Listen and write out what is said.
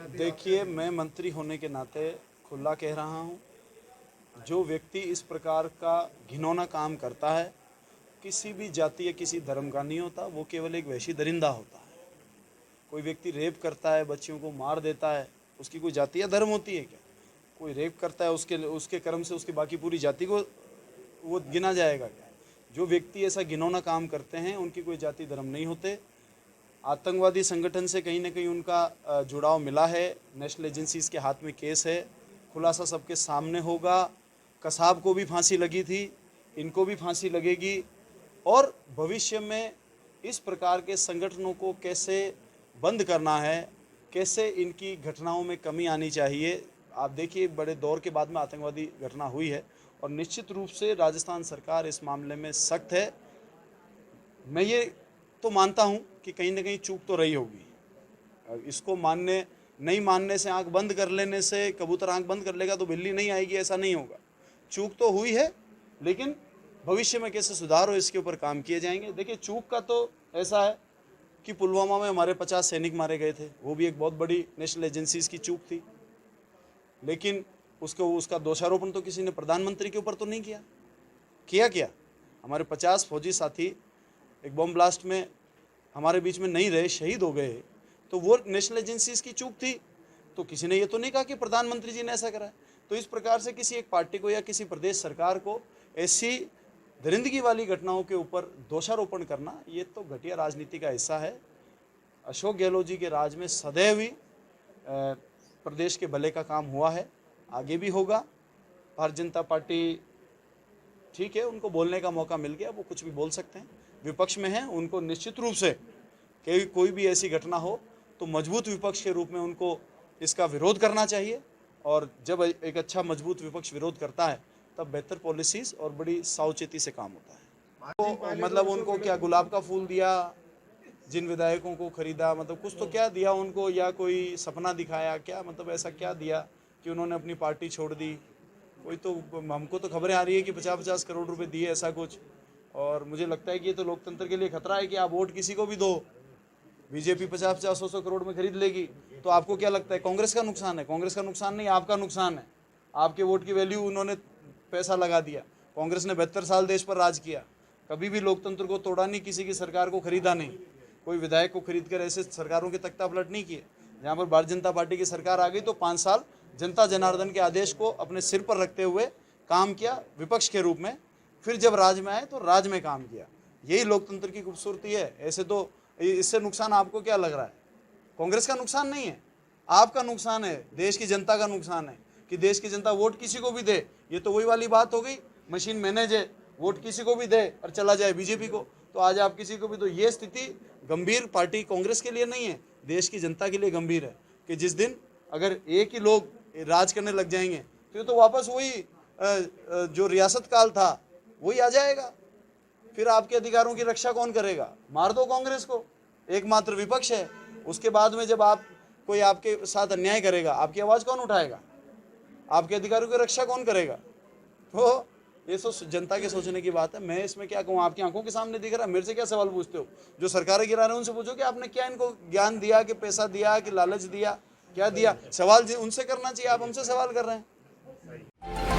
देखिए, मैं मंत्री होने के नाते खुला कह रहा हूँ, जो व्यक्ति इस प्रकार का घिनौना काम करता है, किसी भी जाति या किसी धर्म का नहीं होता, वो केवल एक वैशी दरिंदा होता है। कोई व्यक्ति रेप करता है, बच्चियों को मार देता है, उसकी कोई जाति या धर्म होती है क्या? कोई रेप करता है, उसके कर्म से उसकी बाकी पूरी जाति को वो गिना जाएगा क्या? जो व्यक्ति ऐसा घिनौना काम करते हैं, उनकी कोई जाति धर्म नहीं होते। आतंकवादी संगठन से कहीं ना कहीं उनका जुड़ाव मिला है, नेशनल एजेंसीज के हाथ में केस है, खुलासा सबके सामने होगा। कसाब को भी फांसी लगी थी, इनको भी फांसी लगेगी। और भविष्य में इस प्रकार के संगठनों को कैसे बंद करना है, कैसे इनकी घटनाओं में कमी आनी चाहिए। आप देखिए, बड़े दौर के बाद में आतंकवादी घटना हुई है और निश्चित रूप से राजस्थान सरकार इस मामले में सख्त है। मैं ये तो मानता हूँ कि कहीं ना कहीं चूक तो रही होगी। इसको नहीं मानने से, आंख बंद कर लेने से, कबूतर आंख बंद कर लेगा तो बिल्ली नहीं आएगी, ऐसा नहीं होगा। चूक तो हुई है, लेकिन भविष्य में कैसे सुधार हो इसके ऊपर काम किए जाएंगे। देखिए, चूक का तो ऐसा है कि पुलवामा में हमारे 50 सैनिक मारे गए थे, वो भी एक बहुत बड़ी नेशनल एजेंसीज की चूक थी, लेकिन उसका दोषारोपण तो किसी ने प्रधानमंत्री के ऊपर तो नहीं किया। क्या हमारे 50 फौजी साथी एक बम ब्लास्ट में हमारे बीच में नहीं रहे, शहीद हो गए, तो वो नेशनल एजेंसीज की चूक थी। तो किसी ने ये तो नहीं कहा कि प्रधानमंत्री जी ने ऐसा करा है। तो इस प्रकार से किसी एक पार्टी को या किसी प्रदेश सरकार को ऐसी दरिंदगी वाली घटनाओं के ऊपर दोषारोपण करना, ये तो घटिया राजनीति का हिस्सा है। अशोक गहलोत जी के राज में सदैव ही प्रदेश के भले का काम हुआ है, आगे भी होगा। भारतीय जनता पार्टी, ठीक है, उनको बोलने का मौका मिल गया, वो कुछ भी बोल सकते हैं, विपक्ष में हैं, उनको निश्चित रूप से कोई भी ऐसी घटना हो तो मजबूत विपक्ष के रूप में उनको इसका विरोध करना चाहिए। और जब एक अच्छा मजबूत विपक्ष विरोध करता है, तब बेहतर पॉलिसीज और बड़ी सावचेती से काम होता है। तो मतलब उनको क्या गुलाब का फूल दिया, जिन विधायकों को खरीदा, मतलब कुछ तो क्या दिया उनको, या कोई सपना दिखाया क्या? मतलब ऐसा क्या दिया कि उन्होंने अपनी पार्टी छोड़ दी? कोई तो, हमको तो खबरें आ रही है कि 50-50 करोड़ रुपए दिए, ऐसा कुछ। और मुझे लगता है कि ये तो लोकतंत्र के लिए खतरा है कि आप वोट किसी को भी दो, बीजेपी 50-50, 100-100 करोड़ में खरीद लेगी। तो आपको क्या लगता है कांग्रेस का नुकसान है? कांग्रेस का नुकसान नहीं, आपका नुकसान है। आपके वोट की वैल्यू, उन्होंने पैसा लगा दिया। कांग्रेस ने 72 साल देश पर राज किया, कभी भी लोकतंत्र को तोड़ा नहीं, किसी की सरकार को खरीदा नहीं, कोई विधायक को खरीद कर ऐसे सरकारों के तख्ता पलट नहीं किए। जहाँ पर भारतीय जनता पार्टी की सरकार आ गई तो 5 साल जनता जनार्दन के आदेश को अपने सिर पर रखते हुए काम किया विपक्ष के रूप में। फिर जब राज में आए तो राज में काम किया। यही लोकतंत्र की खूबसूरती है। ऐसे तो इससे नुकसान आपको क्या लग रहा है? कांग्रेस का नुकसान नहीं है, आपका नुकसान है, देश की जनता का नुकसान है कि देश की जनता वोट किसी को भी दे। ये तो वही वाली बात हो गई, मशीन मैनेज है, वोट किसी को भी दे और चला जाए बीजेपी को। तो आज आप किसी को भी, तो ये स्थिति गंभीर पार्टी कांग्रेस के लिए नहीं है, देश की जनता के लिए गंभीर है कि जिस दिन अगर एक ही लोग राज करने लग जाएंगे तो वापस वही जो रियासत काल था वही आ जाएगा। फिर आपके अधिकारों की रक्षा कौन करेगा? मार दो कांग्रेस को, एकमात्र विपक्ष है। उसके बाद में जब कोई आपके साथ अन्याय करेगा, आपकी आवाज़ कौन उठाएगा? आपके अधिकारों की रक्षा कौन करेगा? तो ये तो जनता के सोचने की बात है। मैं इसमें क्या कहूँ, आपकी आंखों के सामने दिख रहा है, मेरे से क्या सवाल पूछते हो? जो सरकारें गिरा रहे हैं उनसे पूछो कि आपने क्या इनको ज्ञान दिया, कि पैसा दिया, कि लालच दिया, क्या दिया? सवाल उनसे करना चाहिए, आप हमसे सवाल कर रहे हैं।